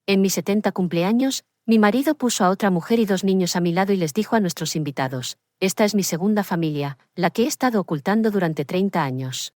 En mi 70 cumpleaños, mi marido puso a otra mujer y 2 niños a mi lado y les dijo a nuestros invitados: esta es mi segunda familia, la que he estado ocultando durante 30 años.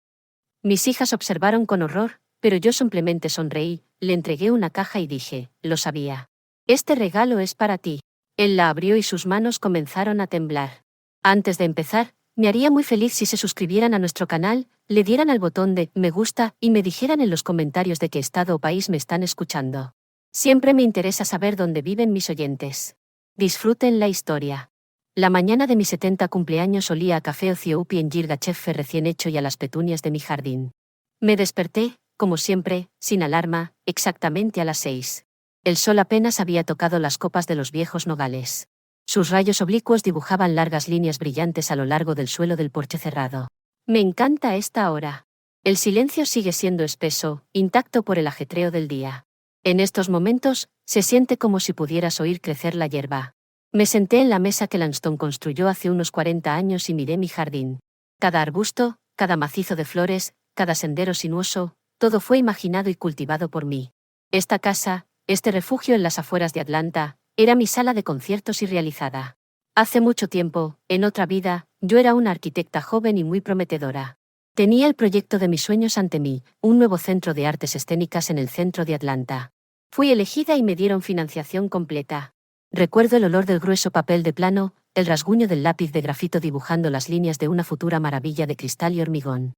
Mis hijas observaron con horror, pero yo simplemente sonreí, le entregué una caja y dije: lo sabía. Este regalo es para ti. Él la abrió y sus manos comenzaron a temblar. Antes de empezar, me haría muy feliz si se suscribieran a nuestro canal, le dieran al botón de me gusta y me dijeran en los comentarios de qué estado o país me están escuchando. Siempre me interesa saber dónde viven mis oyentes. Disfruten la historia. La mañana de mi 70 cumpleaños olía a café Ocioupi en Yirgacheffe recién hecho y a las petunias de mi jardín. Me desperté, como siempre, sin alarma, exactamente a las 6. El sol apenas había tocado las copas de los viejos nogales. Sus rayos oblicuos dibujaban largas líneas brillantes a lo largo del suelo del porche cerrado. Me encanta esta hora. El silencio sigue siendo espeso, intacto por el ajetreo del día. En estos momentos, se siente como si pudieras oír crecer la hierba. Me senté en la mesa que Langston construyó hace unos 40 años y miré mi jardín. Cada arbusto, cada macizo de flores, cada sendero sinuoso, todo fue imaginado y cultivado por mí. Esta casa, este refugio en las afueras de Atlanta, era mi sala de conciertos irrealizada. Hace mucho tiempo, en otra vida, yo era una arquitecta joven y muy prometedora. Tenía el proyecto de mis sueños ante mí, un nuevo centro de artes escénicas en el centro de Atlanta. Fui elegida y me dieron financiación completa. Recuerdo el olor del grueso papel de plano, el rasguño del lápiz de grafito dibujando las líneas de una futura maravilla de cristal y hormigón.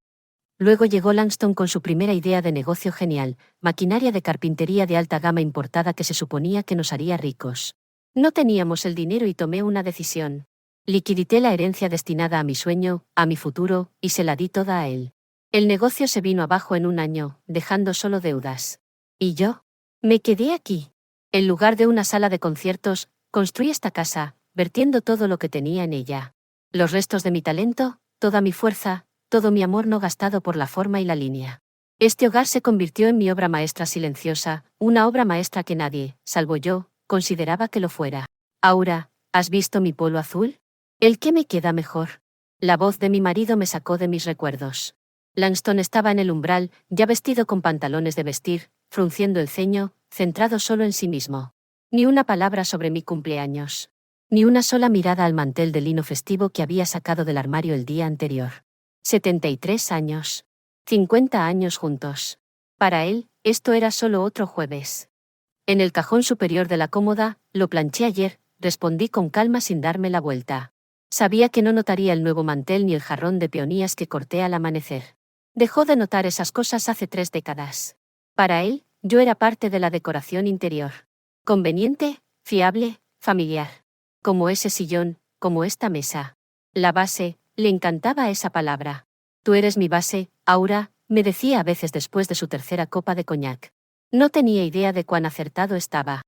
Luego llegó Langston con su primera idea de negocio genial, maquinaria de carpintería de alta gama importada que se suponía que nos haría ricos. No teníamos el dinero y tomé una decisión. Liquidité la herencia destinada a mi sueño, a mi futuro, y se la di toda a él. El negocio se vino abajo en un año, dejando solo deudas. ¿Y yo? Me quedé aquí. En lugar de una sala de conciertos, construí esta casa, vertiendo todo lo que tenía en ella. Los restos de mi talento, toda mi fuerza, todo mi amor no gastado por la forma y la línea. Este hogar se convirtió en mi obra maestra silenciosa, una obra maestra que nadie, salvo yo, consideraba que lo fuera. Aura, ¿has visto mi polo azul? ¿El qué me queda mejor? La voz de mi marido me sacó de mis recuerdos. Langston estaba en el umbral, ya vestido con pantalones de vestir, frunciendo el ceño, centrado solo en sí mismo. Ni una palabra sobre mi cumpleaños. Ni una sola mirada al mantel de lino festivo que había sacado del armario el día anterior. 73 años. 50 años juntos. Para él, esto era solo otro jueves. En el cajón superior de la cómoda, lo planché ayer, respondí con calma sin darme la vuelta. Sabía que no notaría el nuevo mantel ni el jarrón de peonías que corté al amanecer. Dejó de notar esas cosas hace 3 décadas. Para él, yo era parte de la decoración interior. Conveniente, fiable, familiar. Como ese sillón, como esta mesa. La base, le encantaba esa palabra. Tú eres mi base, Aura, me decía a veces después de su tercera copa de coñac. No tenía idea de cuán acertado estaba.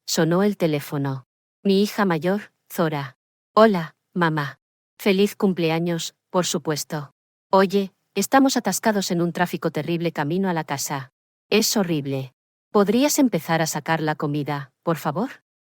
Sonó el teléfono. Mi hija mayor, Zora. Hola, mamá. Feliz cumpleaños, por supuesto. Oye, estamos atascados en un tráfico terrible camino a la casa. Es horrible. ¿Podrías empezar a sacar la comida, por favor?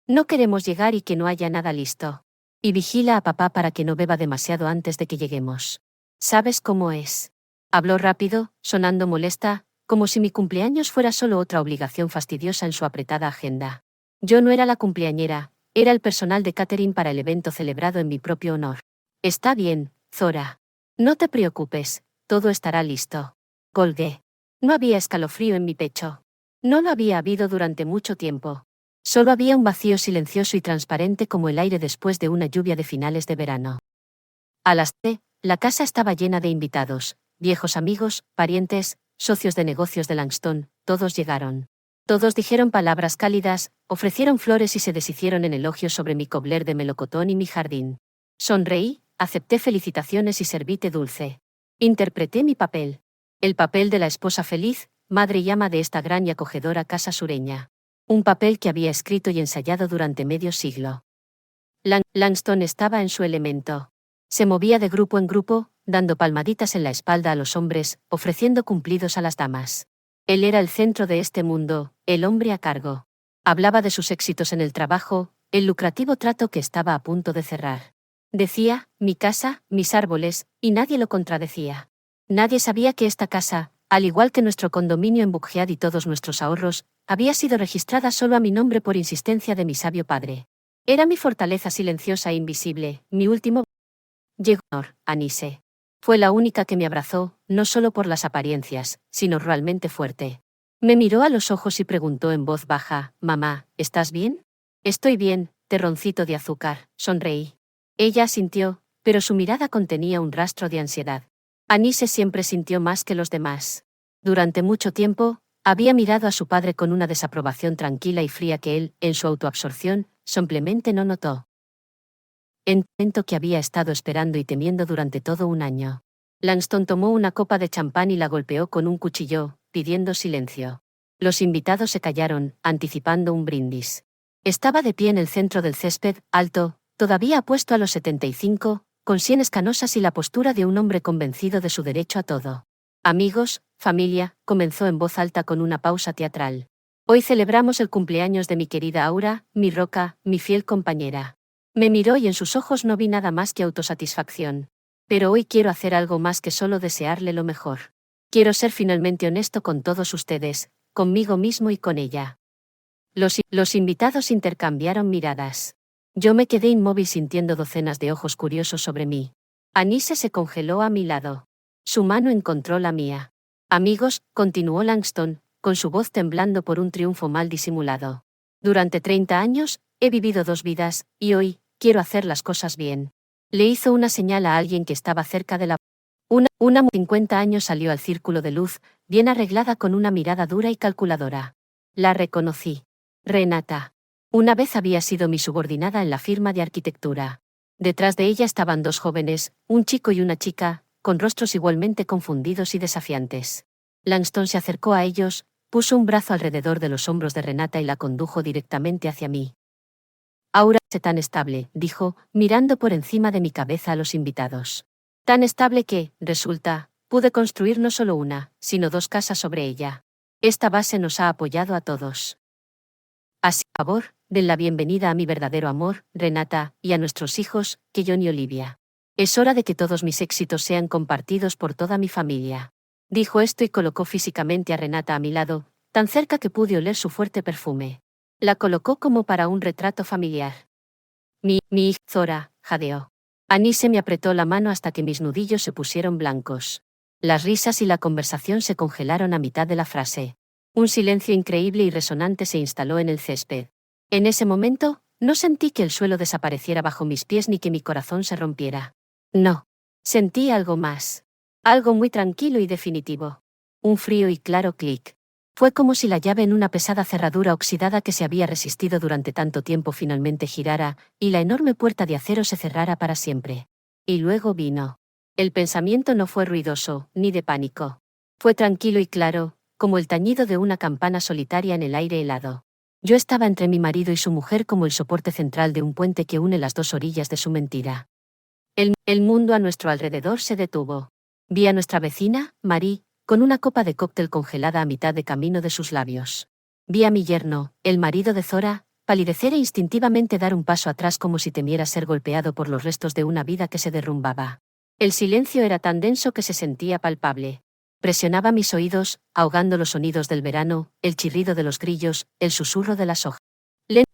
No queremos llegar y que no haya nada listo. Y vigila a papá para que no beba demasiado antes de que lleguemos. ¿Sabes cómo es? Habló rápido, sonando molesta, como si mi cumpleaños fuera solo otra obligación fastidiosa en su apretada agenda. Yo no era la cumpleañera, era el personal de catering para el evento celebrado en mi propio honor. Está bien, Zora. No te preocupes, todo estará listo. Colgué. No había escalofrío en mi pecho. No lo había habido durante mucho tiempo. Solo había un vacío silencioso y transparente como el aire después de una lluvia de finales de verano. A las 3, la casa estaba llena de invitados, viejos amigos, parientes, socios de negocios de Langston, todos llegaron. Todos dijeron palabras cálidas, ofrecieron flores y se deshicieron en elogios sobre mi cobler de melocotón y mi jardín. Sonreí, acepté felicitaciones y serví té dulce. Interpreté mi papel. El papel de la esposa feliz, madre y ama de esta gran y acogedora casa sureña. Un papel que había escrito y ensayado durante medio siglo. Langston estaba en su elemento. Se movía de grupo en grupo, dando palmaditas en la espalda a los hombres, ofreciendo cumplidos a las damas. Él era el centro de este mundo, el hombre a cargo. Hablaba de sus éxitos en el trabajo, el lucrativo trato que estaba a punto de cerrar. Decía, mi casa, mis árboles, y nadie lo contradecía. Nadie sabía que esta casa, al igual que nuestro condominio en Buckhead y todos nuestros ahorros, había sido registrada solo a mi nombre por insistencia de mi sabio padre. Era mi fortaleza silenciosa e invisible, mi último. Llegó Anise. Fue la única que me abrazó, no solo por las apariencias, sino realmente fuerte. Me miró a los ojos y preguntó en voz baja, «Mamá, ¿estás bien?» «Estoy bien, terroncito de azúcar», sonreí. Ella asintió, pero su mirada contenía un rastro de ansiedad. Anise siempre sintió más que los demás. Durante mucho tiempo, había mirado a su padre con una desaprobación tranquila y fría que él, en su autoabsorción, simplemente no notó. En el momento que había estado esperando y temiendo durante todo un año. Langston tomó una copa de champán y la golpeó con un cuchillo, pidiendo silencio. Los invitados se callaron, anticipando un brindis. Estaba de pie en el centro del césped, alto, todavía apuesto a los 75, con sienes canosas y la postura de un hombre convencido de su derecho a todo. «Amigos, familia», comenzó en voz alta con una pausa teatral. «Hoy celebramos el cumpleaños de mi querida Aura, mi roca, mi fiel compañera». Me miró y en sus ojos no vi nada más que autosatisfacción. «Pero hoy quiero hacer algo más que solo desearle lo mejor. Quiero ser finalmente honesto con todos ustedes, conmigo mismo y con ella». Los invitados intercambiaron miradas. Yo me quedé inmóvil sintiendo docenas de ojos curiosos sobre mí. Anise se congeló a mi lado. Su mano encontró la mía. «Amigos», continuó Langston, con su voz temblando por un triunfo mal disimulado. «Durante 30 años, he vivido 2 vidas, y hoy, quiero hacer las cosas bien». Le hizo una señal a alguien que estaba cerca de la. Una mujer de 50 años salió al círculo de luz, bien arreglada con una mirada dura y calculadora. La reconocí. Renata. Una vez había sido mi subordinada en la firma de arquitectura. Detrás de ella estaban 2 jóvenes, un chico y una chica, con rostros igualmente confundidos y desafiantes. Langston se acercó a ellos, puso un brazo alrededor de los hombros de Renata y la condujo directamente hacia mí. «Aura es tan estable», dijo, mirando por encima de mi cabeza a los invitados. «Tan estable que, resulta, pude construir no solo una, sino 2 casas sobre ella. Esta base nos ha apoyado a todos. Así, por favor, den la bienvenida a mi verdadero amor, Renata, y a nuestros hijos, Keyon y Olivia. Es hora de que todos mis éxitos sean compartidos por toda mi familia». Dijo esto y colocó físicamente a Renata a mi lado, tan cerca que pude oler su fuerte perfume. La colocó como para un retrato familiar. Mi hija, Zora», jadeó. Anise me apretó la mano hasta que mis nudillos se pusieron blancos. Las risas y la conversación se congelaron a mitad de la frase. Un silencio increíble y resonante se instaló en el césped. En ese momento, no sentí que el suelo desapareciera bajo mis pies ni que mi corazón se rompiera. No. Sentí algo más. Algo muy tranquilo y definitivo. Un frío y claro clic. Fue como si la llave en una pesada cerradura oxidada que se había resistido durante tanto tiempo finalmente girara, y la enorme puerta de acero se cerrara para siempre. Y luego vino. El pensamiento no fue ruidoso, ni de pánico. Fue tranquilo y claro, como el tañido de una campana solitaria en el aire helado. Yo estaba entre mi marido y su mujer como el soporte central de un puente que une las 2 orillas de su mentira. El mundo a nuestro alrededor se detuvo. Vi a nuestra vecina, Marie, con una copa de cóctel congelada a mitad de camino de sus labios. Vi a mi yerno, el marido de Zora, palidecer e instintivamente dar un paso atrás como si temiera ser golpeado por los restos de una vida que se derrumbaba. El silencio era tan denso que se sentía palpable. Presionaba mis oídos, ahogando los sonidos del verano, el chirrido de los grillos, el susurro de las hojas.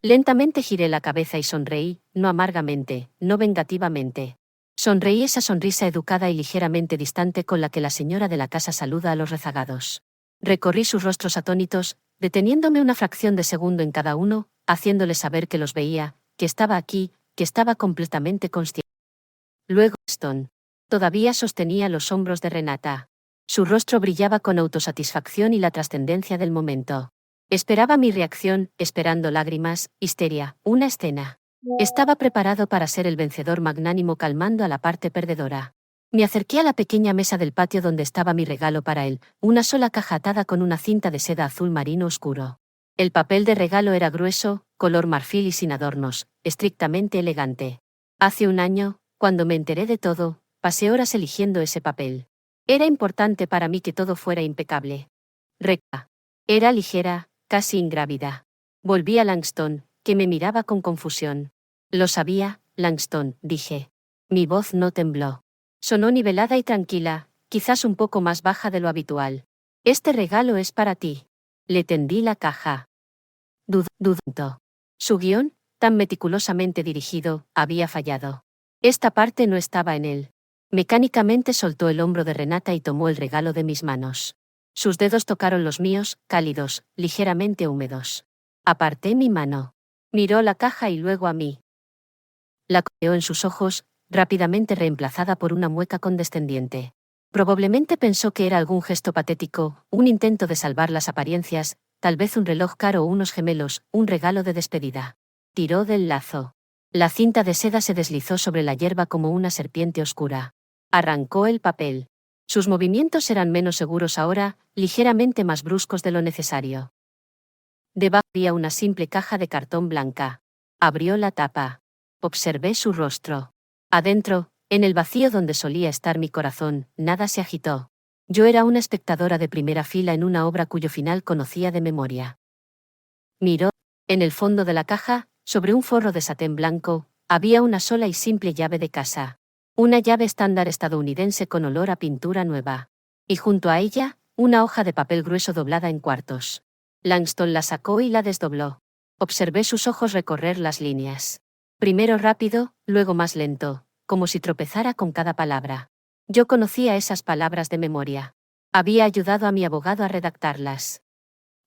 Lentamente giré la cabeza y sonreí, no amargamente, no vengativamente. Sonreí esa sonrisa educada y ligeramente distante con la que la señora de la casa saluda a los rezagados. Recorrí sus rostros atónitos, deteniéndome una fracción de segundo en cada uno, haciéndole saber que los veía, que estaba aquí, que estaba completamente consciente. Luego, Stone. Todavía sostenía los hombros de Renata. Su rostro brillaba con autosatisfacción y la trascendencia del momento. Esperaba mi reacción, esperando lágrimas, histeria, una escena. Estaba preparado para ser el vencedor magnánimo calmando a la parte perdedora. Me acerqué a la pequeña mesa del patio donde estaba mi regalo para él, una sola caja atada con una cinta de seda azul marino oscuro. El papel de regalo era grueso, color marfil y sin adornos, estrictamente elegante. Hace un año, cuando me enteré de todo, pasé horas eligiendo ese papel. Era importante para mí que todo fuera impecable. Recta. Era ligera, casi ingrávida. Volví a Langston, que me miraba con confusión. «Lo sabía, Langston», dije. Mi voz no tembló. Sonó nivelada y tranquila, quizás un poco más baja de lo habitual. «Este regalo es para ti». Le tendí la caja. Dudó. Su guión, tan meticulosamente dirigido, había fallado. Esta parte no estaba en él. Mecánicamente soltó el hombro de Renata y tomó el regalo de mis manos. Sus dedos tocaron los míos, cálidos, ligeramente húmedos. Aparté mi mano. Miró la caja y luego a mí. La cojeó en sus ojos, rápidamente reemplazada por una mueca condescendiente. Probablemente pensó que era algún gesto patético, un intento de salvar las apariencias, tal vez un reloj caro o unos gemelos, un regalo de despedida. Tiró del lazo. La cinta de seda se deslizó sobre la hierba como una serpiente oscura. Arrancó el papel. Sus movimientos eran menos seguros ahora, ligeramente más bruscos de lo necesario. Debajo había una simple caja de cartón blanca. Abrió la tapa. Observé su rostro. Adentro, en el vacío donde solía estar mi corazón, nada se agitó. Yo era una espectadora de primera fila en una obra cuyo final conocía de memoria. Miró. En el fondo de la caja, sobre un forro de satén blanco, había una sola y simple llave de casa. Una llave estándar estadounidense con olor a pintura nueva. Y junto a ella, una hoja de papel grueso doblada en cuartos. Langston la sacó y la desdobló. Observé sus ojos recorrer las líneas. Primero rápido, luego más lento, como si tropezara con cada palabra. Yo conocía esas palabras de memoria. Había ayudado a mi abogado a redactarlas.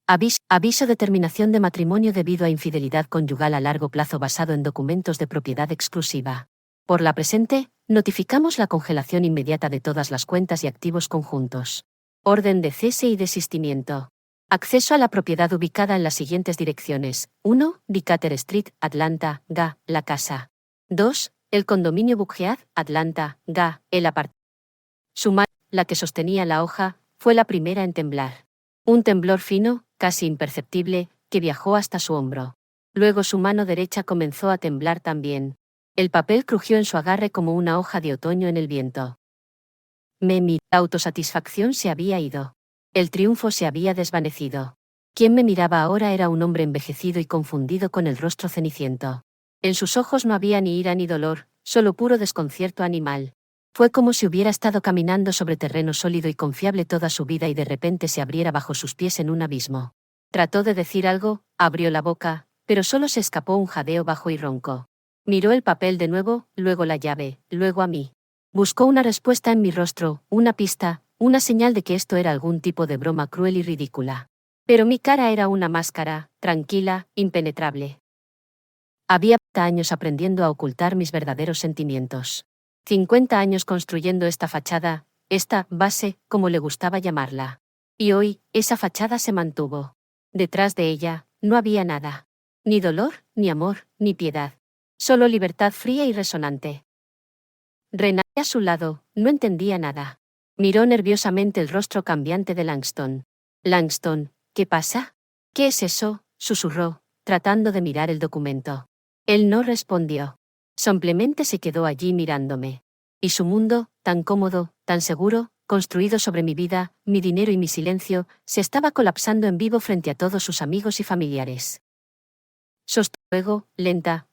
Aviso de terminación de matrimonio debido a infidelidad conyugal a largo plazo basado en documentos de propiedad exclusiva. Por la presente, notificamos la congelación inmediata de todas las cuentas y activos conjuntos. Orden de cese y desistimiento. Acceso a la propiedad ubicada en las siguientes direcciones. 1. Decatur Street, Atlanta, GA, la casa. 2. El condominio Buckhead, Atlanta, GA, el apartamento. Su mano, la que sostenía la hoja, fue la primera en temblar. Un temblor fino, casi imperceptible, que viajó hasta su hombro. Luego su mano derecha comenzó a temblar también. El papel crujió en su agarre como una hoja de otoño en el viento. Me miró. La autosatisfacción se había ido. El triunfo se había desvanecido. Quien me miraba ahora era un hombre envejecido y confundido con el rostro ceniciento. En sus ojos no había ni ira ni dolor, solo puro desconcierto animal. Fue como si hubiera estado caminando sobre terreno sólido y confiable toda su vida y de repente se abriera bajo sus pies en un abismo. Trató de decir algo, abrió la boca, pero solo se escapó un jadeo bajo y ronco. Miró el papel de nuevo, luego la llave, luego a mí. Buscó una respuesta en mi rostro, una pista, una señal de que esto era algún tipo de broma cruel y ridícula. Pero mi cara era una máscara, tranquila, impenetrable. Había 50 años aprendiendo a ocultar mis verdaderos sentimientos. 50 años construyendo esta fachada, esta base, como le gustaba llamarla. Y hoy, esa fachada se mantuvo. Detrás de ella, no había nada. Ni dolor, ni amor, ni piedad. Solo libertad fría y resonante. Renata a su lado, no entendía nada. Miró nerviosamente el rostro cambiante de Langston. Langston, ¿qué pasa? ¿Qué es eso?, susurró, tratando de mirar el documento. Él no respondió. Simplemente se quedó allí mirándome. Y su mundo, tan cómodo, tan seguro, construido sobre mi vida, mi dinero y mi silencio, se estaba colapsando en vivo frente a todos sus amigos y familiares. Luego,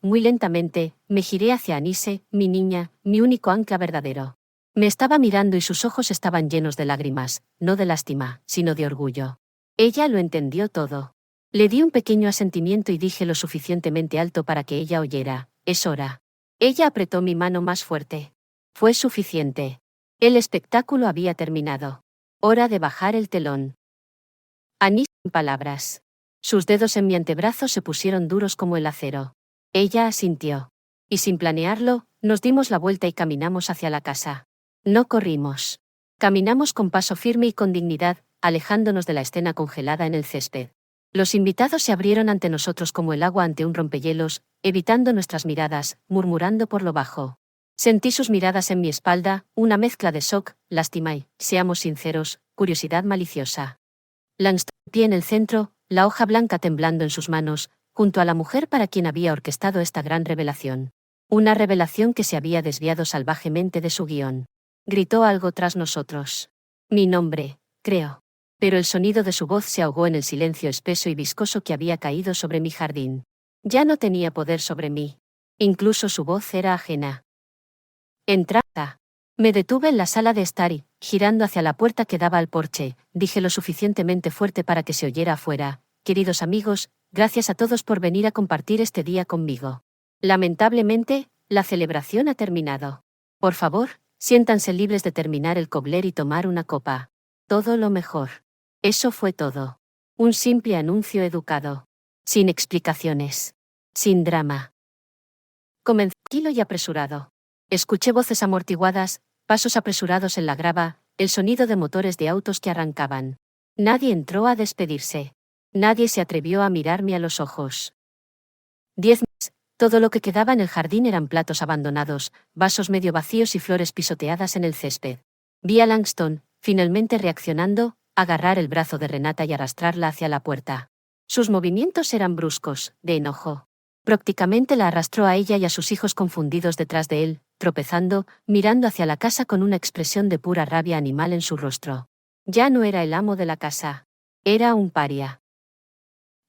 muy lentamente, me giré hacia Anise, mi niña, mi único ancla verdadero. Me estaba mirando y sus ojos estaban llenos de lágrimas, no de lástima, sino de orgullo. Ella lo entendió todo. Le di un pequeño asentimiento y dije lo suficientemente alto para que ella oyera: «Es hora». Ella apretó mi mano más fuerte. Fue suficiente. El espectáculo había terminado. Hora de bajar el telón. Anise, sin palabras. Sus dedos en mi antebrazo se pusieron duros como el acero. Ella asintió. Y sin planearlo, nos dimos la vuelta y caminamos hacia la casa. No corrimos. Caminamos con paso firme y con dignidad, alejándonos de la escena congelada en el césped. Los invitados se abrieron ante nosotros como el agua ante un rompehielos, evitando nuestras miradas, murmurando por lo bajo. Sentí sus miradas en mi espalda, una mezcla de shock, lástima y, seamos sinceros, curiosidad maliciosa. Langston, de pie en el centro, la hoja blanca temblando en sus manos, junto a la mujer para quien había orquestado esta gran revelación. Una revelación que se había desviado salvajemente de su guión. Gritó algo tras nosotros. Mi nombre, creo. Pero el sonido de su voz se ahogó en el silencio espeso y viscoso que había caído sobre mi jardín. Ya no tenía poder sobre mí. Incluso su voz era ajena. Entrada. Me detuve en la sala de estar y, girando hacia la puerta que daba al porche, dije lo suficientemente fuerte para que se oyera afuera: queridos amigos, gracias a todos por venir a compartir este día conmigo. Lamentablemente, la celebración ha terminado. Por favor, siéntanse libres de terminar el cobler y tomar una copa. Todo lo mejor. Eso fue todo. Un simple anuncio educado. Sin explicaciones. Sin drama. Comencé tranquilo y apresurado. Escuché voces amortiguadas, pasos apresurados en la grava, el sonido de motores de autos que arrancaban. Nadie entró a despedirse. Nadie se atrevió a mirarme a los ojos. 10 meses. Todo lo que quedaba en el jardín eran platos abandonados, vasos medio vacíos y flores pisoteadas en el césped. Vi a Langston, finalmente reaccionando, agarrar el brazo de Renata y arrastrarla hacia la puerta. Sus movimientos eran bruscos, de enojo. Prácticamente la arrastró a ella y a sus hijos confundidos detrás de él, tropezando, mirando hacia la casa con una expresión de pura rabia animal en su rostro. Ya no era el amo de la casa. Era un paria.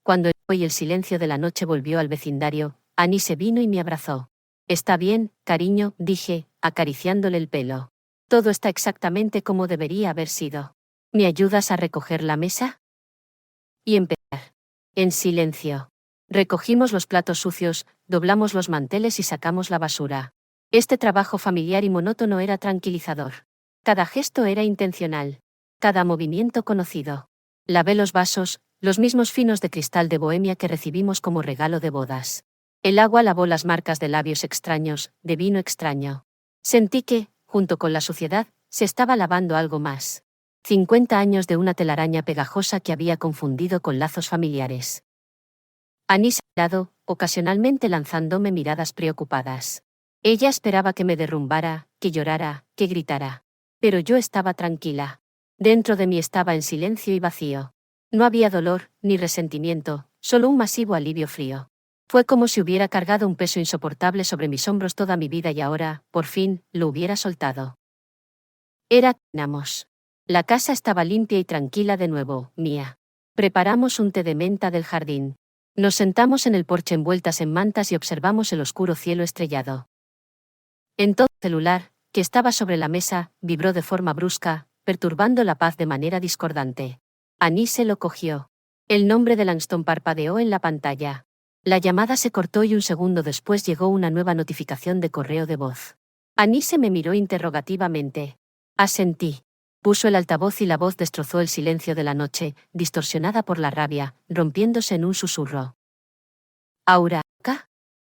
Cuando el silencio de la noche volvió al vecindario, Annie se vino y me abrazó. Está bien, cariño, dije, acariciándole el pelo. Todo está exactamente como debería haber sido. ¿Me ayudas a recoger la mesa? Y empezar. En silencio. Recogimos los platos sucios, doblamos los manteles y sacamos la basura. Este trabajo familiar y monótono era tranquilizador. Cada gesto era intencional. Cada movimiento conocido. Lavé los vasos, los mismos finos de cristal de Bohemia que recibimos como regalo de bodas. El agua lavó las marcas de labios extraños, de vino extraño. Sentí que, junto con la suciedad, se estaba lavando algo más. 50 años de una telaraña pegajosa que había confundido con lazos familiares. Annie se ha mirado, ocasionalmente lanzándome miradas preocupadas. Ella esperaba que me derrumbara, que llorara, que gritara. Pero yo estaba tranquila. Dentro de mí estaba en silencio y vacío. No había dolor, ni resentimiento, solo un masivo alivio frío. Fue como si hubiera cargado un peso insoportable sobre mis hombros toda mi vida y ahora, por fin, lo hubiera soltado. Terminamos. La casa estaba limpia y tranquila de nuevo, mía. Preparamos un té de menta del jardín. Nos sentamos en el porche envueltas en mantas y observamos el oscuro cielo estrellado. Entonces el celular, que estaba sobre la mesa, vibró de forma brusca, perturbando la paz de manera discordante. Annie se lo cogió. El nombre de Langston parpadeó en la pantalla. La llamada se cortó y un segundo después llegó una nueva notificación de correo de voz. Annie se me miró interrogativamente. Asentí. Puso el altavoz y la voz destrozó el silencio de la noche, distorsionada por la rabia, rompiéndose en un susurro. Aura,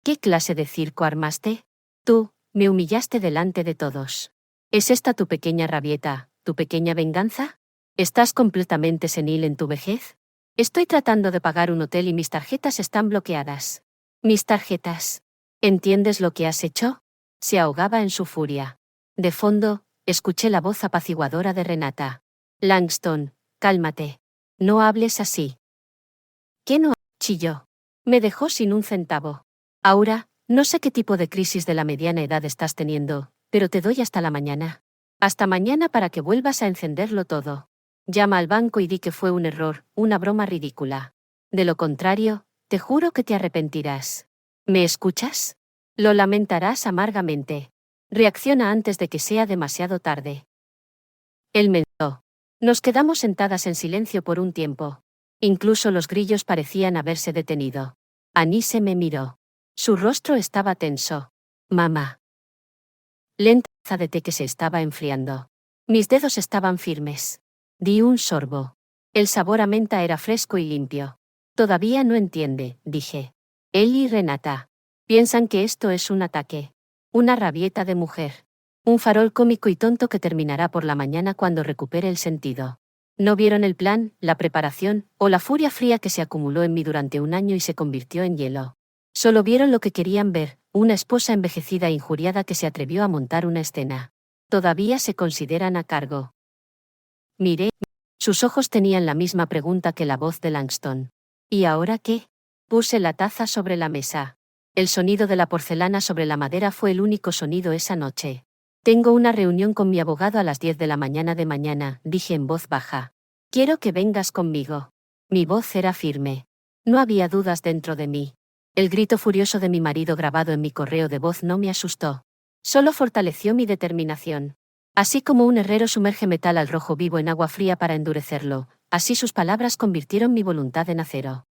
¿qué clase de circo armaste? Tú, me humillaste delante de todos. ¿Es esta tu pequeña rabieta, tu pequeña venganza? ¿Estás completamente senil en tu vejez? Estoy tratando de pagar un hotel y mis tarjetas están bloqueadas. Mis tarjetas. ¿Entiendes lo que has hecho? Se ahogaba en su furia. De fondo, escuché la voz apaciguadora de Renata. Langston, cálmate. No hables así. ¿Qué no? Chilló. Me dejó sin un centavo. Aura, no sé qué tipo de crisis de la mediana edad estás teniendo, pero te doy hasta la mañana. Hasta mañana para que vuelvas a encenderlo todo. Llama al banco y di que fue un error, una broma ridícula. De lo contrario, te juro que te arrepentirás. ¿Me escuchas? Lo lamentarás amargamente. Reacciona antes de que sea demasiado tarde. Él mentó. Nos quedamos sentadas en silencio por un tiempo. Incluso los grillos parecían haberse detenido. Annie se me miró. Su rostro estaba tenso. Mamá. Lenta taza de té que se estaba enfriando. Mis dedos estaban firmes. Di un sorbo. El sabor a menta era fresco y limpio. Todavía no entiende, dije. Él y Renata. Piensan que esto es un ataque. Una rabieta de mujer. Un farol cómico y tonto que terminará por la mañana cuando recupere el sentido. No vieron el plan, la preparación, o la furia fría que se acumuló en mí durante un año y se convirtió en hielo. Solo vieron lo que querían ver, una esposa envejecida e injuriada que se atrevió a montar una escena. Todavía se consideran a cargo. Miré. Sus ojos tenían la misma pregunta que la voz de Langston. ¿Y ahora qué? Puse la taza sobre la mesa. El sonido de la porcelana sobre la madera fue el único sonido esa noche. Tengo una reunión con mi abogado a las 10 de la mañana, dije en voz baja. Quiero que vengas conmigo. Mi voz era firme. No había dudas dentro de mí. El grito furioso de mi marido grabado en mi correo de voz no me asustó. Solo fortaleció mi determinación. Así como un herrero sumerge metal al rojo vivo en agua fría para endurecerlo, así sus palabras convirtieron mi voluntad en acero.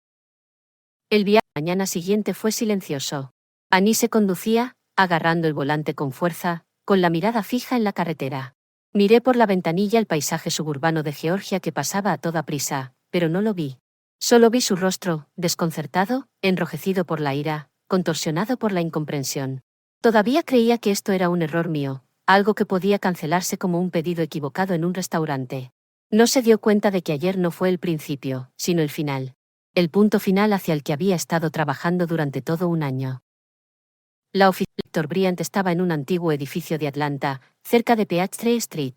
El viaje la mañana siguiente fue silencioso. Annie se conducía, agarrando el volante con fuerza, con la mirada fija en la carretera. Miré por la ventanilla el paisaje suburbano de Georgia que pasaba a toda prisa, pero no lo vi. Solo vi su rostro, desconcertado, enrojecido por la ira, contorsionado por la incomprensión. Todavía creía que esto era un error mío, algo que podía cancelarse como un pedido equivocado en un restaurante. No se dio cuenta de que ayer no fue el principio, sino el final. El punto final hacia el que había estado trabajando durante todo un año. La oficina de Victor Bryant estaba en un antiguo edificio de Atlanta, cerca de Peachtree Street.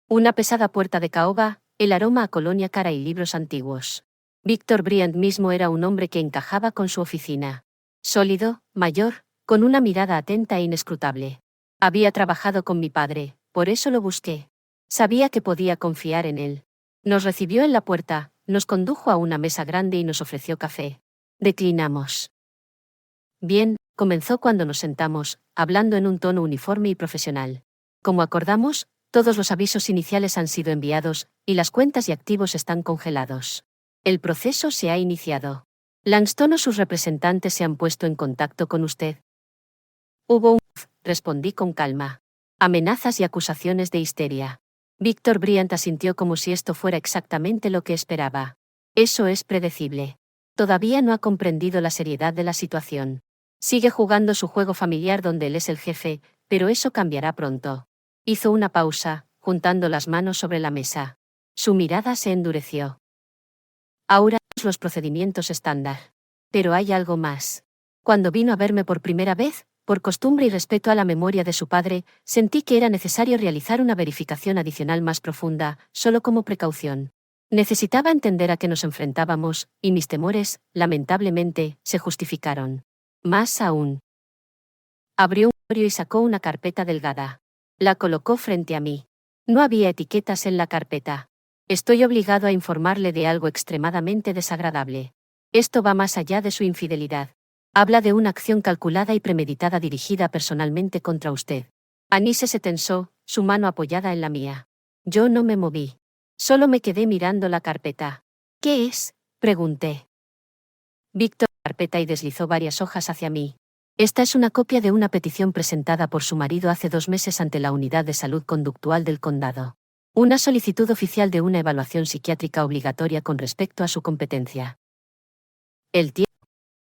Una pesada puerta de caoba, el aroma a colonia cara y libros antiguos. Victor Bryant mismo era un hombre que encajaba con su oficina. Sólido, mayor, con una mirada atenta e inescrutable. Había trabajado con mi padre, por eso lo busqué. Sabía que podía confiar en él. Nos recibió en la puerta, nos condujo a una mesa grande y nos ofreció café. Declinamos. Bien, comenzó cuando nos sentamos, hablando en un tono uniforme y profesional. Como acordamos, todos los avisos iniciales han sido enviados, y las cuentas y activos están congelados. El proceso se ha iniciado. Langston o sus representantes se han puesto en contacto con usted. Hubo un... respondí con calma. Amenazas y acusaciones de histeria. Victor Bryant asintió como si esto fuera exactamente lo que esperaba. Eso es predecible. Todavía no ha comprendido la seriedad de la situación. Sigue jugando su juego familiar donde él es el jefe, pero eso cambiará pronto. Hizo una pausa, juntando las manos sobre la mesa. Su mirada se endureció. Ahora los procedimientos estándar. Pero hay algo más. Cuando vino a verme por primera vez, por costumbre y respeto a la memoria de su padre, sentí que era necesario realizar una verificación adicional más profunda, solo como precaución. Necesitaba entender a qué nos enfrentábamos, y mis temores, lamentablemente, se justificaron. Más aún. Abrió un armario y sacó una carpeta delgada. La colocó frente a mí. No había etiquetas en la carpeta. Estoy obligado a informarle de algo extremadamente desagradable. Esto va más allá de su infidelidad. Habla de una acción calculada y premeditada dirigida personalmente contra usted. Anise se tensó, su mano apoyada en la mía. Yo no me moví. Solo me quedé mirando la carpeta. ¿Qué es?, pregunté. Víctor la carpeta y deslizó varias hojas hacia mí. Esta es una copia de una petición presentada por su marido hace 2 meses ante la Unidad de Salud Conductual del Condado. Una solicitud oficial de una evaluación psiquiátrica obligatoria con respecto a su competencia. El tiempo.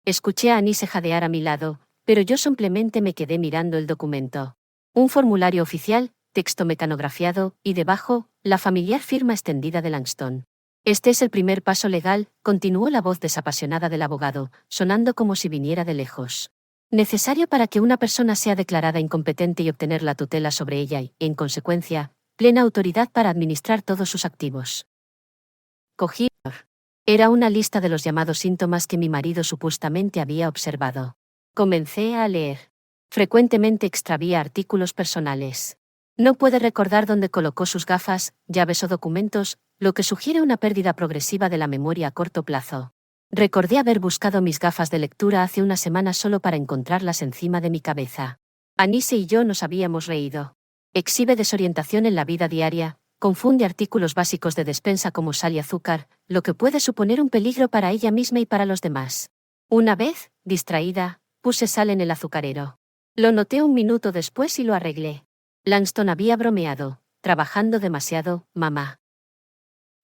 Escuché a Anise jadear a mi lado, pero yo simplemente me quedé mirando el documento. Un formulario oficial, texto mecanografiado, y debajo, la familiar firma extendida de Langston. Este es el primer paso legal, continuó la voz desapasionada del abogado, sonando como si viniera de lejos. Necesario para que una persona sea declarada incompetente y obtener la tutela sobre ella y, en consecuencia, plena autoridad para administrar todos sus activos. Cogí. Era una lista de los llamados síntomas que mi marido supuestamente había observado. Comencé a leer. Frecuentemente extravía artículos personales. No puede recordar dónde colocó sus gafas, llaves o documentos, lo que sugiere una pérdida progresiva de la memoria a corto plazo. Recordé haber buscado mis gafas de lectura hace una semana solo para encontrarlas encima de mi cabeza. Anise y yo nos habíamos reído. Exhibe desorientación en la vida diaria, confunde artículos básicos de despensa como sal y azúcar, lo que puede suponer un peligro para ella misma y para los demás. Una vez, distraída, puse sal en el azucarero. Lo noté un minuto después y lo arreglé. Langston había bromeado, trabajando demasiado, mamá.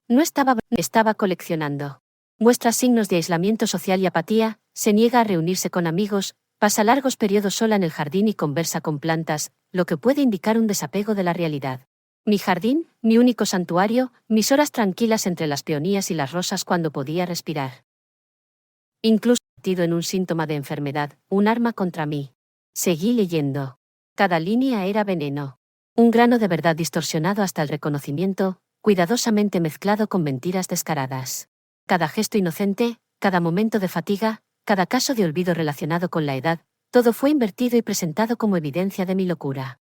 No estaba coleccionando. Muestra signos de aislamiento social y apatía, se niega a reunirse con amigos, pasa largos periodos sola en el jardín y conversa con plantas, lo que puede indicar un desapego de la realidad. Mi jardín, mi único santuario, mis horas tranquilas entre las peonías y las rosas cuando podía respirar. Incluso convertido en un síntoma de enfermedad, un arma contra mí. Seguí leyendo. Cada línea era veneno. Un grano de verdad distorsionado hasta el reconocimiento, cuidadosamente mezclado con mentiras descaradas. Cada gesto inocente, cada momento de fatiga, cada caso de olvido relacionado con la edad, todo fue invertido y presentado como evidencia de mi locura.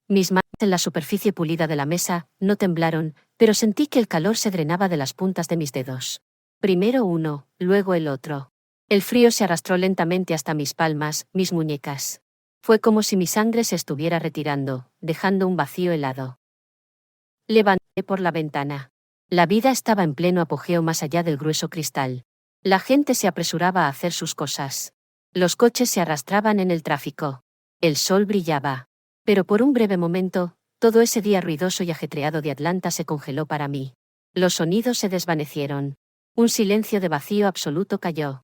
Mis manos en la superficie pulida de la mesa no temblaron, pero sentí que el calor se drenaba de las puntas de mis dedos. Primero uno, luego el otro. El frío se arrastró lentamente hasta mis palmas, mis muñecas. Fue como si mi sangre se estuviera retirando, dejando un vacío helado. Levanté por la ventana. La vida estaba en pleno apogeo más allá del grueso cristal. La gente se apresuraba a hacer sus cosas. Los coches se arrastraban en el tráfico. El sol brillaba. Pero por un breve momento, todo ese día ruidoso y ajetreado de Atlanta se congeló para mí. Los sonidos se desvanecieron. Un silencio de vacío absoluto cayó.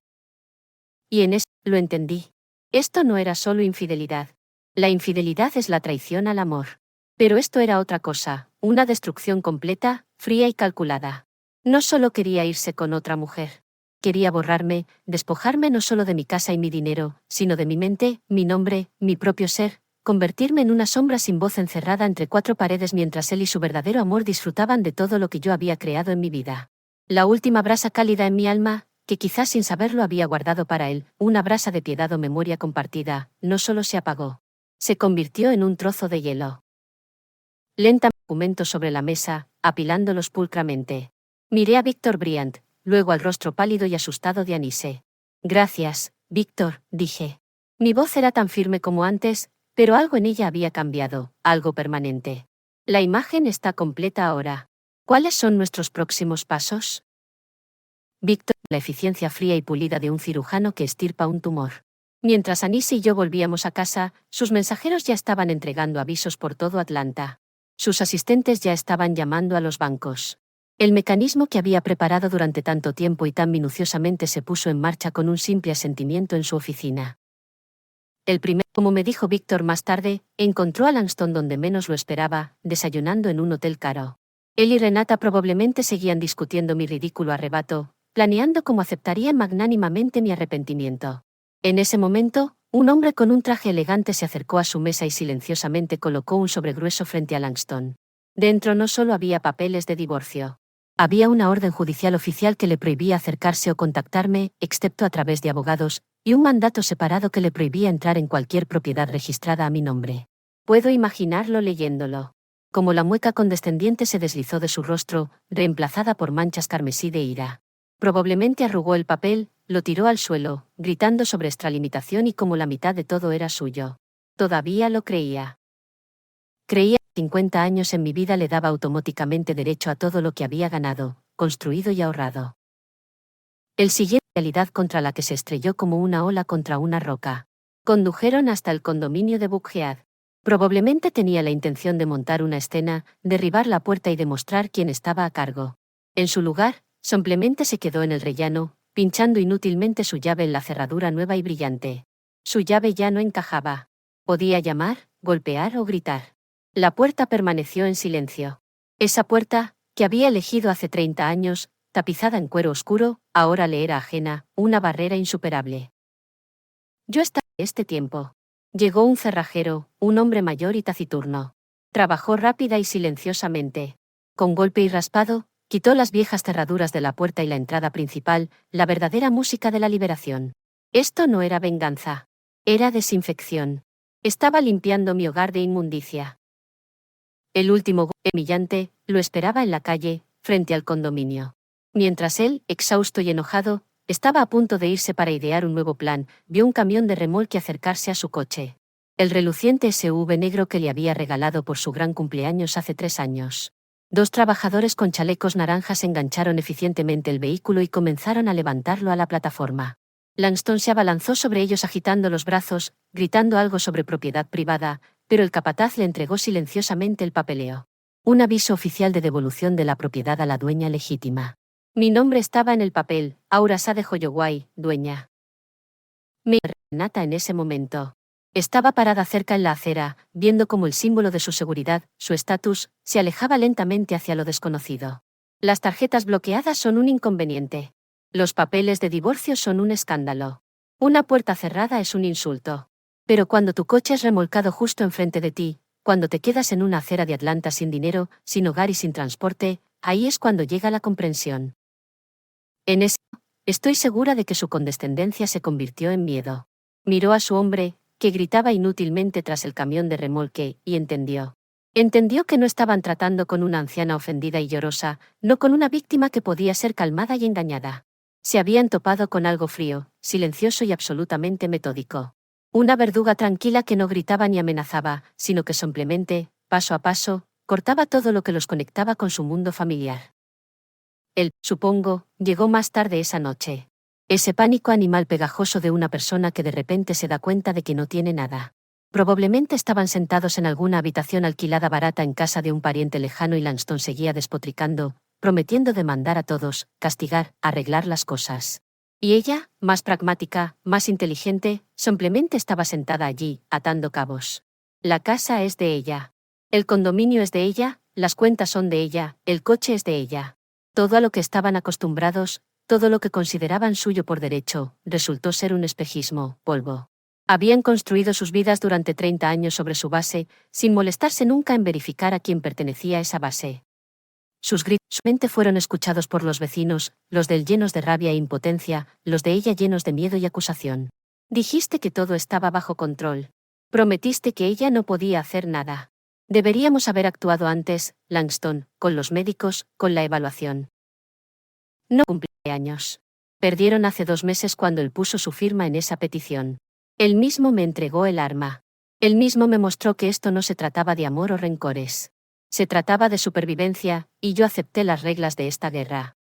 Y en eso lo entendí. Esto no era solo infidelidad. La infidelidad es la traición al amor. Pero esto era otra cosa, una destrucción completa, fría y calculada. No solo quería irse con otra mujer. Quería borrarme, despojarme no solo de mi casa y mi dinero, sino de mi mente, mi nombre, mi propio ser, convertirme en una sombra sin voz encerrada entre cuatro paredes mientras él y su verdadero amor disfrutaban de todo lo que yo había creado en mi vida. La última brasa cálida en mi alma, que quizás sin saberlo había guardado para él, una brasa de piedad o memoria compartida, no solo se apagó. Se convirtió en un trozo de hielo. Lentamente documento sobre la mesa, apilándolos pulcramente. Miré a Víctor Bryant, luego al rostro pálido y asustado de Anise. Gracias, Víctor, dije. Mi voz era tan firme como antes, pero algo en ella había cambiado, algo permanente. La imagen está completa ahora. ¿Cuáles son nuestros próximos pasos? Víctor, la eficiencia fría y pulida de un cirujano que estirpa un tumor. Mientras Anise y yo volvíamos a casa, sus mensajeros ya estaban entregando avisos por todo Atlanta. Sus asistentes ya estaban llamando a los bancos. El mecanismo que había preparado durante tanto tiempo y tan minuciosamente se puso en marcha con un simple asentimiento en su oficina. El primero, como me dijo Víctor más tarde, encontró a Langston donde menos lo esperaba, desayunando en un hotel caro. Él y Renata probablemente seguían discutiendo mi ridículo arrebato, planeando cómo aceptarían magnánimamente mi arrepentimiento. En ese momento, un hombre con un traje elegante se acercó a su mesa y silenciosamente colocó un sobre grueso frente a Langston. Dentro no solo había papeles de divorcio. Había una orden judicial oficial que le prohibía acercarse o contactarme, excepto a través de abogados, y un mandato separado que le prohibía entrar en cualquier propiedad registrada a mi nombre. Puedo imaginarlo leyéndolo. Como la mueca condescendiente se deslizó de su rostro, reemplazada por manchas carmesí de ira. Probablemente arrugó el papel, lo tiró al suelo, gritando sobre extralimitación y como la mitad de todo era suyo. Todavía lo creía. Creía que 50 años en mi vida le daba automáticamente derecho a todo lo que había ganado, construido y ahorrado. El siguiente realidad contra la que se estrelló como una ola contra una roca. Condujeron hasta el condominio de Buckhead. Probablemente tenía la intención de montar una escena, derribar la puerta y demostrar quién estaba a cargo. En su lugar, simplemente se quedó en el rellano, pinchando inútilmente su llave en la cerradura nueva y brillante. Su llave ya no encajaba. Podía llamar, golpear o gritar. La puerta permaneció en silencio. Esa puerta, que había elegido hace 30 años, tapizada en cuero oscuro, ahora le era ajena, una barrera insuperable. Yo estaba este tiempo. Llegó un cerrajero, un hombre mayor y taciturno. Trabajó rápida y silenciosamente. Con golpe y raspado, quitó las viejas cerraduras de la puerta y la entrada principal, la verdadera música de la liberación. Esto no era venganza. Era desinfección. Estaba limpiando mi hogar de inmundicia. El último golpe humillante lo esperaba en la calle, frente al condominio. Mientras él, exhausto y enojado, estaba a punto de irse para idear un nuevo plan, vio un camión de remolque acercarse a su coche. El reluciente SUV negro que le había regalado por su gran cumpleaños hace 3 años. 2 trabajadores con chalecos naranjas engancharon eficientemente el vehículo y comenzaron a levantarlo a la plataforma. Langston se abalanzó sobre ellos agitando los brazos, gritando algo sobre propiedad privada, pero el capataz le entregó silenciosamente el papeleo. Un aviso oficial de devolución de la propiedad a la dueña legítima. Mi nombre estaba en el papel, Aura Sade Holloway, dueña. Me Renata en ese momento. Estaba parada cerca en la acera, viendo cómo el símbolo de su seguridad, su estatus, se alejaba lentamente hacia lo desconocido. Las tarjetas bloqueadas son un inconveniente. Los papeles de divorcio son un escándalo. Una puerta cerrada es un insulto. Pero cuando tu coche es remolcado justo enfrente de ti, cuando te quedas en una acera de Atlanta sin dinero, sin hogar y sin transporte, ahí es cuando llega la comprensión. En ese estoy segura de que su condescendencia se convirtió en miedo. Miró a su hombre, que gritaba inútilmente tras el camión de remolque, y entendió. Entendió que no estaban tratando con una anciana ofendida y llorosa, no con una víctima que podía ser calmada y engañada. Se habían topado con algo frío, silencioso y absolutamente metódico. Una verduga tranquila que no gritaba ni amenazaba, sino que simplemente, paso a paso, cortaba todo lo que los conectaba con su mundo familiar. Él, supongo, llegó más tarde esa noche. Ese pánico animal pegajoso de una persona que de repente se da cuenta de que no tiene nada. Probablemente estaban sentados en alguna habitación alquilada barata en casa de un pariente lejano y Langston seguía despotricando, prometiendo demandar a todos, castigar, arreglar las cosas. Y ella, más pragmática, más inteligente, simplemente estaba sentada allí, atando cabos. La casa es de ella. El condominio es de ella, las cuentas son de ella, el coche es de ella. Todo a lo que estaban acostumbrados, todo lo que consideraban suyo por derecho, resultó ser un espejismo, polvo. Habían construido sus vidas durante 30 años sobre su base, sin molestarse nunca en verificar a quién pertenecía esa base. Sus gritos solamente fueron escuchados por los vecinos, los de él llenos de rabia e impotencia, los de ella llenos de miedo y acusación. Dijiste que todo estaba bajo control. Prometiste que ella no podía hacer nada. Deberíamos haber actuado antes, Langston, con los médicos, con la evaluación. No cumpleaños. Perdieron hace 2 meses cuando él puso su firma en esa petición. Él mismo me entregó el arma. Él mismo me mostró que esto no se trataba de amor o rencores. Se trataba de supervivencia, y yo acepté las reglas de esta guerra.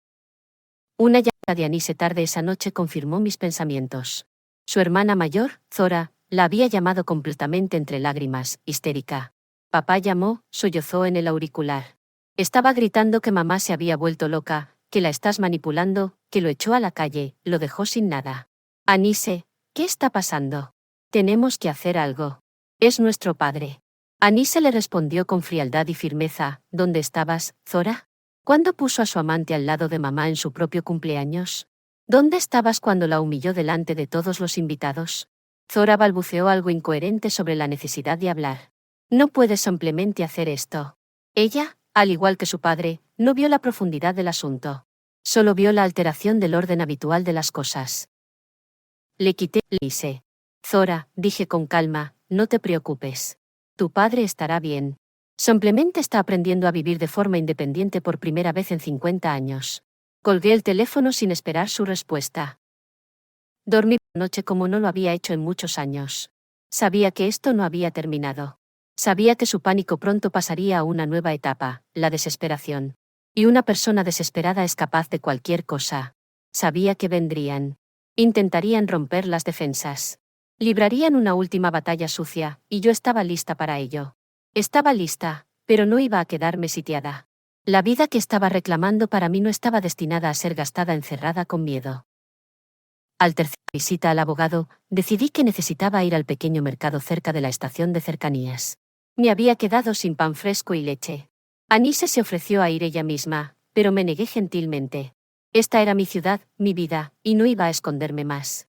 Una llamada de Anise tarde esa noche confirmó mis pensamientos. Su hermana mayor, Zora, la había llamado completamente entre lágrimas, histérica. Papá llamó, sollozó en el auricular. Estaba gritando que mamá se había vuelto loca, que la estás manipulando, que lo echó a la calle, lo dejó sin nada. Anise, ¿qué está pasando? Tenemos que hacer algo. Es nuestro padre. Anise le respondió con frialdad y firmeza, ¿dónde estabas, Zora? ¿Cuándo puso a su amante al lado de mamá en su propio cumpleaños? ¿Dónde estabas cuando la humilló delante de todos los invitados? Zora balbuceó algo incoherente sobre la necesidad de hablar. No puedes simplemente hacer esto. Ella, al igual que su padre, no vio la profundidad del asunto. Solo vio la alteración del orden habitual de las cosas. Le quité el Anise. Zora, dije con calma, no te preocupes. Tu padre estará bien. Simplemente está aprendiendo a vivir de forma independiente por primera vez en 50 años. Colgué el teléfono sin esperar su respuesta. Dormí por la noche como no lo había hecho en muchos años. Sabía que esto no había terminado. Sabía que su pánico pronto pasaría a una nueva etapa, la desesperación. Y una persona desesperada es capaz de cualquier cosa. Sabía que vendrían. Intentarían romper las defensas. Librarían una última batalla sucia, y yo estaba lista para ello. Estaba lista, pero no iba a quedarme sitiada. La vida que estaba reclamando para mí no estaba destinada a ser gastada encerrada con miedo. Al tercer visita al abogado, decidí que necesitaba ir al pequeño mercado cerca de la estación de cercanías. Me había quedado sin pan fresco y leche. Anise se ofreció a ir ella misma, pero me negué gentilmente. Esta era mi ciudad, mi vida, y no iba a esconderme más.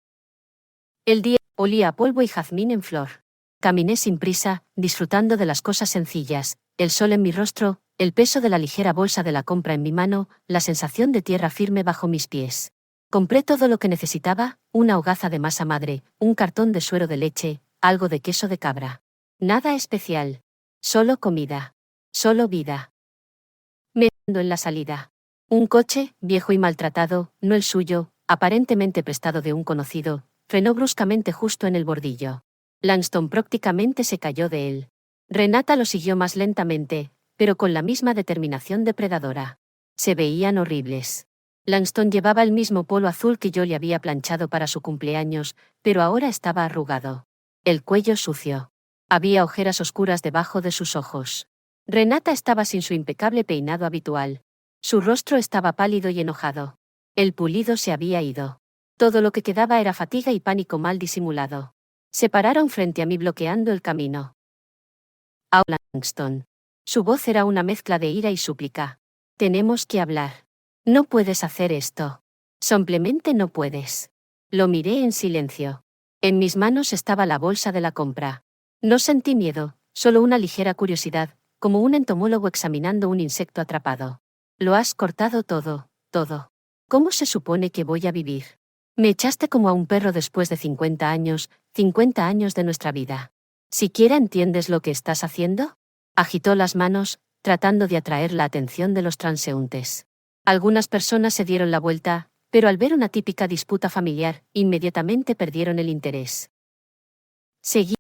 El día olía a polvo y jazmín en flor. Caminé sin prisa, disfrutando de las cosas sencillas, el sol en mi rostro, el peso de la ligera bolsa de la compra en mi mano, la sensación de tierra firme bajo mis pies. Compré todo lo que necesitaba, una hogaza de masa madre, un cartón de suero de leche, algo de queso de cabra. Nada especial. Solo comida. Solo vida. Me ando en la salida. Un coche, viejo y maltratado, no el suyo, aparentemente prestado de un conocido, frenó bruscamente justo en el bordillo. Langston prácticamente se cayó de él. Renata lo siguió más lentamente, pero con la misma determinación depredadora. Se veían horribles. Langston llevaba el mismo polo azul que yo le había planchado para su cumpleaños, pero ahora estaba arrugado. El cuello sucio. Había ojeras oscuras debajo de sus ojos. Renata estaba sin su impecable peinado habitual. Su rostro estaba pálido y enojado. El pulido se había ido. Todo lo que quedaba era fatiga y pánico mal disimulado. Se pararon frente a mí bloqueando el camino. Habla Langston. Su voz era una mezcla de ira y súplica. Tenemos que hablar. No puedes hacer esto. Simplemente no puedes. Lo miré en silencio. En mis manos estaba la bolsa de la compra. No sentí miedo, solo una ligera curiosidad, como un entomólogo examinando un insecto atrapado. Lo has cortado todo, todo. ¿Cómo se supone que voy a vivir? Me echaste como a un perro después de 50 años de nuestra vida. ¿Siquiera entiendes lo que estás haciendo? Agitó las manos, tratando de atraer la atención de los transeúntes. Algunas personas se dieron la vuelta, pero al ver una típica disputa familiar, inmediatamente perdieron el interés. Seguí.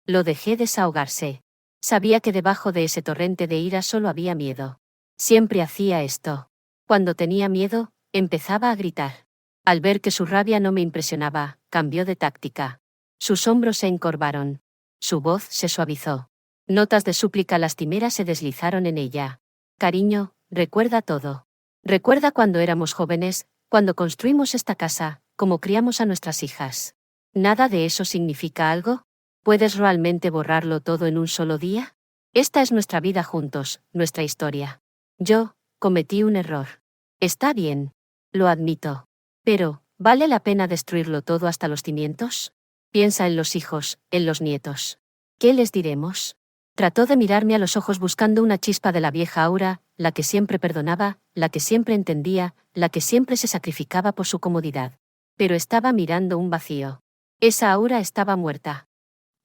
Lo dejé desahogarse. Sabía que debajo de ese torrente de ira solo había miedo. Siempre hacía esto. Cuando tenía miedo, empezaba a gritar. Al ver que su rabia no me impresionaba, cambió de táctica. Sus hombros se encorvaron. Su voz se suavizó. Notas de súplica lastimera se deslizaron en ella. Cariño, recuerda todo. Recuerda cuando éramos jóvenes, cuando construimos esta casa, cómo criamos a nuestras hijas. ¿Nada de eso significa algo? ¿Puedes realmente borrarlo todo en un solo día? Esta es nuestra vida juntos, nuestra historia. Yo, cometí un error. Está bien. Lo admito. Pero, ¿vale la pena destruirlo todo hasta los cimientos? Piensa en los hijos, en los nietos. ¿Qué les diremos? Trató de mirarme a los ojos buscando una chispa de la vieja Aura, la que siempre perdonaba, la que siempre entendía, la que siempre se sacrificaba por su comodidad. Pero estaba mirando un vacío. Esa Aura estaba muerta.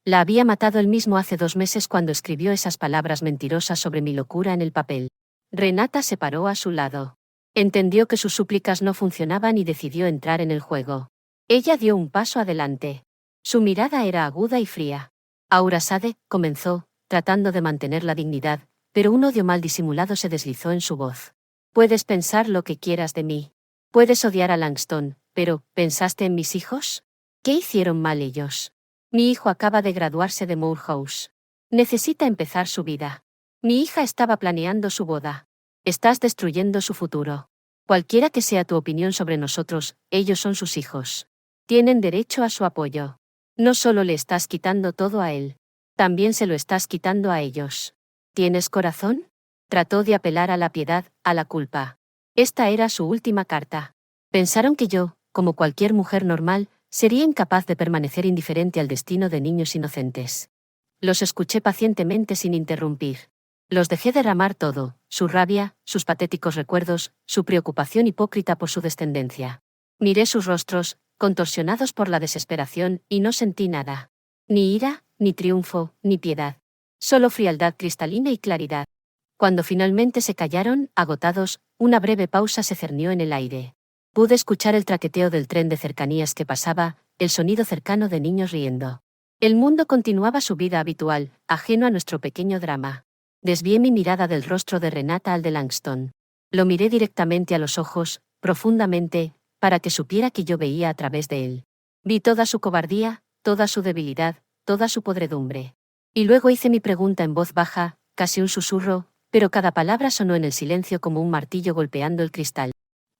La había matado él mismo hace 2 meses cuando escribió esas palabras mentirosas sobre mi locura en el papel. Renata se paró a su lado. Entendió que sus súplicas no funcionaban y decidió entrar en el juego. Ella dio un paso adelante. Su mirada era aguda y fría. Aura Sade, comenzó, tratando de mantener la dignidad, pero un odio mal disimulado se deslizó en su voz. Puedes pensar lo que quieras de mí. Puedes odiar a Langston, pero, ¿pensaste en mis hijos? ¿Qué hicieron mal ellos? Mi hijo acaba de graduarse de Moor House. Necesita empezar su vida. Mi hija estaba planeando su boda. Estás destruyendo su futuro. Cualquiera que sea tu opinión sobre nosotros, ellos son sus hijos. Tienen derecho a su apoyo. No solo le estás quitando todo a él, también se lo estás quitando a ellos. ¿Tienes corazón? Trató de apelar a la piedad, a la culpa. Esta era su última carta. Pensaron que yo, como cualquier mujer normal, sería incapaz de permanecer indiferente al destino de niños inocentes. Los escuché pacientemente sin interrumpir. Los dejé derramar todo, su rabia, sus patéticos recuerdos, su preocupación hipócrita por su descendencia. Miré sus rostros, contorsionados por la desesperación, y no sentí nada. Ni ira, ni triunfo, ni piedad. Solo frialdad cristalina y claridad. Cuando finalmente se callaron, agotados, una breve pausa se cernió en el aire. Pude escuchar el traqueteo del tren de cercanías que pasaba, el sonido cercano de niños riendo. El mundo continuaba su vida habitual, ajeno a nuestro pequeño drama. Desvié mi mirada del rostro de Renata al de Langston. Lo miré directamente a los ojos, profundamente, para que supiera que yo veía a través de él. Vi toda su cobardía, toda su debilidad, toda su podredumbre. Y luego hice mi pregunta en voz baja, casi un susurro, pero cada palabra sonó en el silencio como un martillo golpeando el cristal.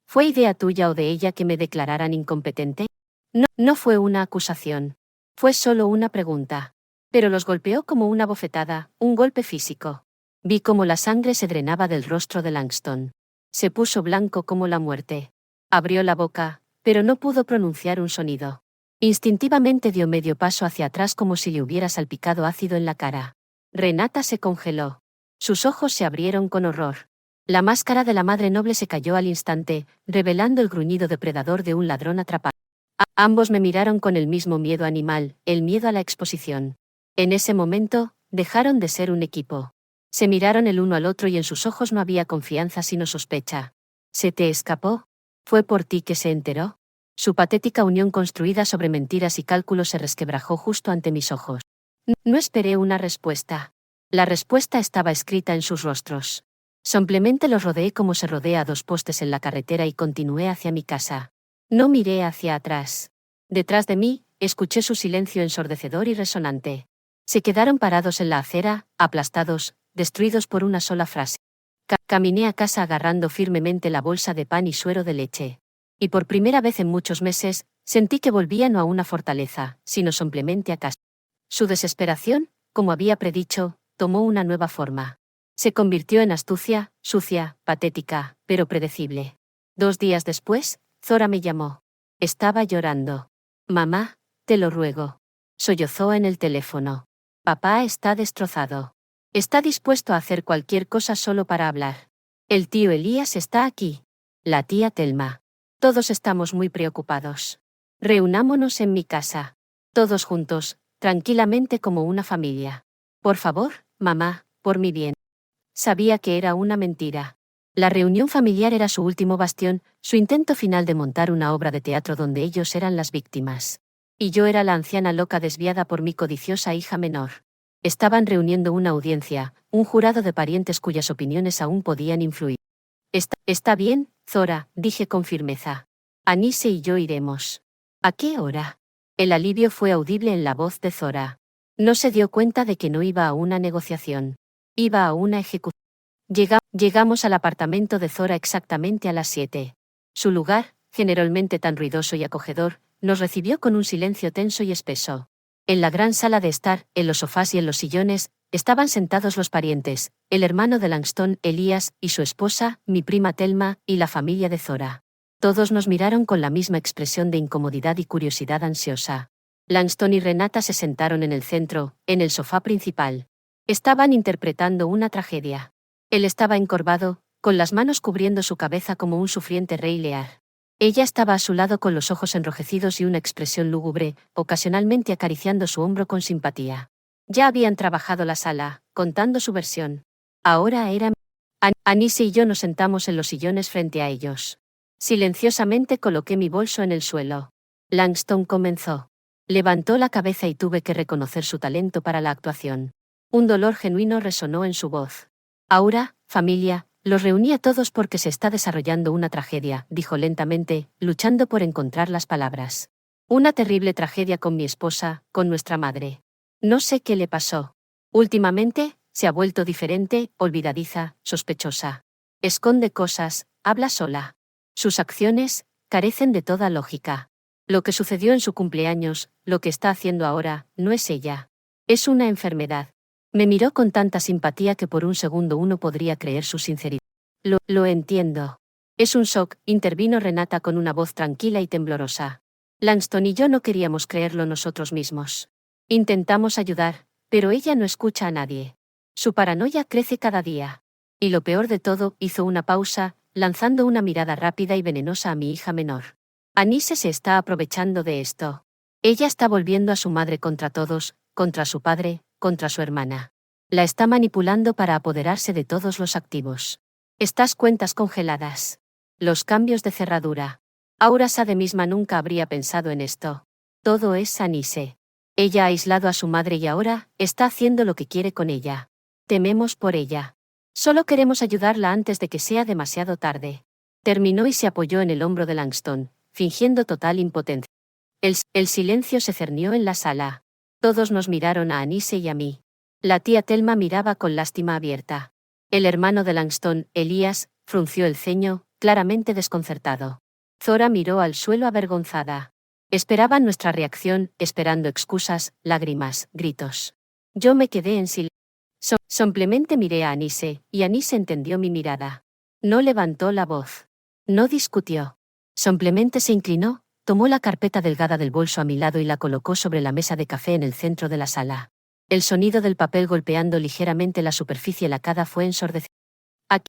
¿Fue idea tuya o de ella que me declararan incompetente? No, no fue una acusación. Fue solo una pregunta. Pero los golpeó como una bofetada, un golpe físico. Vi cómo la sangre se drenaba del rostro de Langston. Se puso blanco como la muerte. Abrió la boca, pero no pudo pronunciar un sonido. Instintivamente dio medio paso hacia atrás como si le hubiera salpicado ácido en la cara. Renata se congeló. Sus ojos se abrieron con horror. La máscara de la madre noble se cayó al instante, revelando el gruñido depredador de un ladrón atrapado. Ambos me miraron con el mismo miedo animal, el miedo a la exposición. En ese momento, dejaron de ser un equipo. Se miraron el uno al otro y en sus ojos no había confianza sino sospecha. ¿Se te escapó? ¿Fue por ti que se enteró? Su patética unión construida sobre mentiras y cálculos se resquebrajó justo ante mis ojos. No esperé una respuesta. La respuesta estaba escrita en sus rostros. Simplemente los rodeé como se rodea a 2 postes en la carretera y continué hacia mi casa. No miré hacia atrás. Detrás de mí, escuché su silencio ensordecedor y resonante. Se quedaron parados en la acera, aplastados, destruidos por una sola frase. Caminé a casa agarrando firmemente la bolsa de pan y suero de leche. Y por primera vez en muchos meses, sentí que volvía no a una fortaleza, sino simplemente a casa. Su desesperación, como había predicho, tomó una nueva forma. Se convirtió en astucia, sucia, patética, pero predecible. 2 días después, Zora me llamó. Estaba llorando. Mamá, te lo ruego. Sollozó en el teléfono. Papá está destrozado. Está dispuesto a hacer cualquier cosa solo para hablar. El tío Elías está aquí. La tía Telma. Todos estamos muy preocupados. Reunámonos en mi casa. Todos juntos, tranquilamente como una familia. Por favor, mamá, por mi bien. Sabía que era una mentira. La reunión familiar era su último bastión, su intento final de montar una obra de teatro donde ellos eran las víctimas. Y yo era la anciana loca desviada por mi codiciosa hija menor. Estaban reuniendo una audiencia, un jurado de parientes cuyas opiniones aún podían influir. Está bien, Zora, dije con firmeza. Anise y yo iremos. ¿A qué hora? El alivio fue audible en la voz de Zora. No se dio cuenta de que no iba a una negociación. Iba a una ejecución. Llegamos al apartamento de Zora exactamente a las 7. Su lugar, generalmente tan ruidoso y acogedor, nos recibió con un silencio tenso y espeso. En la gran sala de estar, en los sofás y en los sillones, estaban sentados los parientes, el hermano de Langston, Elías, y su esposa, mi prima Thelma, y la familia de Zora. Todos nos miraron con la misma expresión de incomodidad y curiosidad ansiosa. Langston y Renata se sentaron en el centro, en el sofá principal. Estaban interpretando una tragedia. Él estaba encorvado, con las manos cubriendo su cabeza como un sufriente rey lear. Ella estaba a su lado con los ojos enrojecidos y una expresión lúgubre, ocasionalmente acariciando su hombro con simpatía. Ya habían trabajado la sala, contando su versión. Ahora era... Anise y yo nos sentamos en los sillones frente a ellos. Silenciosamente coloqué mi bolso en el suelo. Langston comenzó. Levantó la cabeza y tuve que reconocer su talento para la actuación. Un dolor genuino resonó en su voz. Ahora, familia, los reuní a todos porque se está desarrollando una tragedia, dijo lentamente, luchando por encontrar las palabras. Una terrible tragedia con mi esposa, con nuestra madre. No sé qué le pasó. Últimamente, se ha vuelto diferente, olvidadiza, sospechosa. Esconde cosas, habla sola. Sus acciones carecen de toda lógica. Lo que sucedió en su cumpleaños, lo que está haciendo ahora, no es ella. Es una enfermedad. Me miró con tanta simpatía que por un segundo uno podría creer su sinceridad. Lo entiendo. Es un shock, intervino Renata con una voz tranquila y temblorosa. Langston y yo no queríamos creerlo nosotros mismos. Intentamos ayudar, pero ella no escucha a nadie. Su paranoia crece cada día. Y lo peor de todo, hizo una pausa, lanzando una mirada rápida y venenosa a mi hija menor. Anise se está aprovechando de esto. Ella está volviendo a su madre contra todos, contra su padre, contra su hermana. La está manipulando para apoderarse de todos los activos. Estas cuentas congeladas. Los cambios de cerradura. Aura Sade misma nunca habría pensado en esto. Todo es Anise. Ella ha aislado a su madre y ahora está haciendo lo que quiere con ella. Tememos por ella. Solo queremos ayudarla antes de que sea demasiado tarde. Terminó y se apoyó en el hombro de Langston, fingiendo total impotencia. El silencio se cernió en la sala. Todos nos miraron a Anise y a mí. La tía Thelma miraba con lástima abierta. El hermano de Langston, Elías, frunció el ceño, claramente desconcertado. Zora miró al suelo avergonzada. Esperaba nuestra reacción, esperando excusas, lágrimas, gritos. Yo me quedé en silencio. Simplemente miré a Anise, y Anise entendió mi mirada. No levantó la voz. No discutió. Simplemente se inclinó, tomó la carpeta delgada del bolso a mi lado y la colocó sobre la mesa de café en el centro de la sala. El sonido del papel golpeando ligeramente la superficie lacada fue ensordecedor.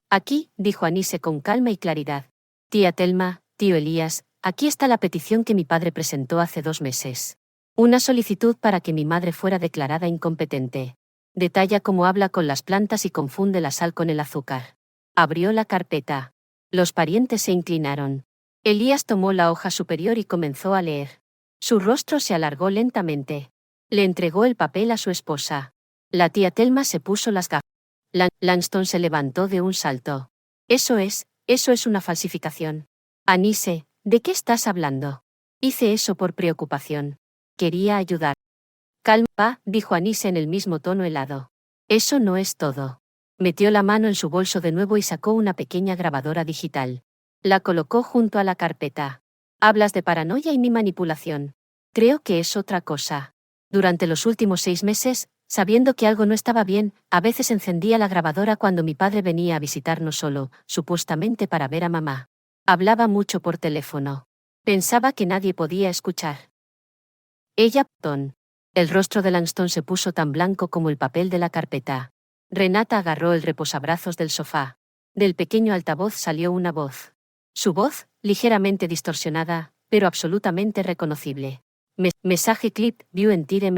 Aquí, dijo Anise con calma y claridad. Tía Thelma, tío Elías, aquí está la petición que mi padre presentó hace 2 meses. Una solicitud para que mi madre fuera declarada incompetente. Detalla cómo habla con las plantas y confunde la sal con el azúcar. Abrió la carpeta. Los parientes se inclinaron. Elías tomó la hoja superior y comenzó a leer. Su rostro se alargó lentamente. Le entregó el papel a su esposa. La tía Thelma se puso las gafas. Langston se levantó de un salto. Eso es una falsificación. Anise, ¿de qué estás hablando? Hice eso por preocupación. Quería ayudar. Calma, dijo Anise en el mismo tono helado. Eso no es todo. Metió la mano en su bolso de nuevo y sacó una pequeña grabadora digital. La colocó junto a la carpeta. Hablas de paranoia y mi manipulación. Creo que es otra cosa. Durante los últimos 6 meses, sabiendo que algo no estaba bien, a veces encendía la grabadora cuando mi padre venía a visitarnos solo, supuestamente para ver a mamá. Hablaba mucho por teléfono. Pensaba que nadie podía escuchar. Ella, Ton. El rostro de Langston se puso tan blanco como el papel de la carpeta. Renata agarró el reposabrazos del sofá. Del pequeño altavoz salió una voz. Su voz, ligeramente distorsionada, pero absolutamente reconocible. Mensaje clip, view en Tire.